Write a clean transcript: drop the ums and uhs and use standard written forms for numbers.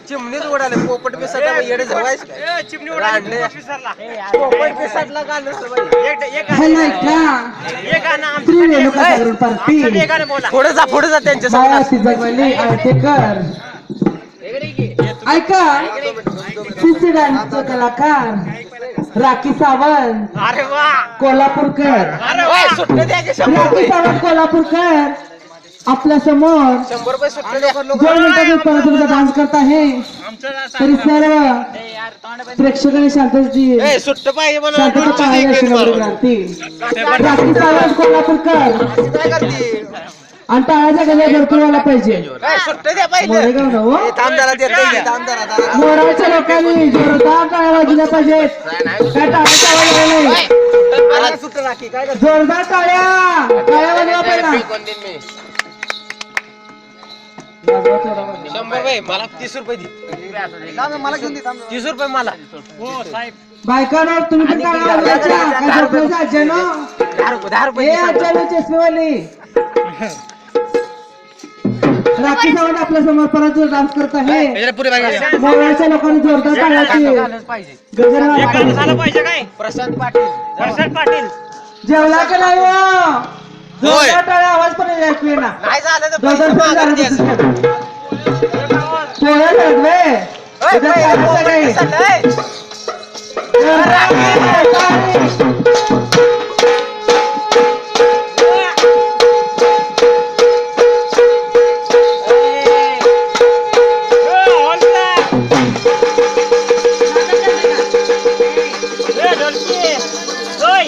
चिमणीच उडाले पोपट पिसाला येडे जवायच चिमणी उडाले पोपट पिसाला गाणं पुढे जा त्यांच्या ऐका सिसी डान्सचा कलाकार राखी सावंत अरे वा कोल्हापूरकर राखी सावंत कोल्हापूरकर आपल्या समोर 100 रुपये सुट्टे द्या 2 मिनिटांचा डान्स करत आहे तरी सर्व प्रेक्षकांनी शांततेची सुट्ट पाहिजे म्हणून शांतता पाहायला राखी सावंत कोल्हापूरकर काय करते आणि टाळाचा गजर भरपूर व्हायला पाहिजे सुट्टे द्या पाहिजे मोरेगाव ना हो थांबदारा देते थांबदारा मोराच्या लोकांनी जोरदार टाळ्या वाजल्या पाहिजेत काय टाळ्याचा आवाज आला नाही सुट्ट राखी काय करते जोरदार टाळ्या वाजवा पहिला 100 रुपये मला 30 रुपये दे मला घेऊन दे 30 रुपये मला हो साहेब बायकांनो तुम्ही पण टाळ्या वाजवायच्या काय झोपायचं आज्यानो 10 रुपये हे आज्यानो चष्मेवाली राखी सावंत आपल्या समोर परत डान्स करत आहे मोराच्या लोकांनी जोरदार टाळ्याची गजर झालं पाहिजे काय प्रशांत पाटील जेवला का नाही हो? जोरदार टाळ्या आवाज पण ऐकू येईना नाही झालं तर जोरदार पैसे टाळ्या माघारी द्यायचं. पोळ्या झाल्यात बे. ओय, उद्या ओय, काय पोपट सकाळी? पिसाला, ओय. ओय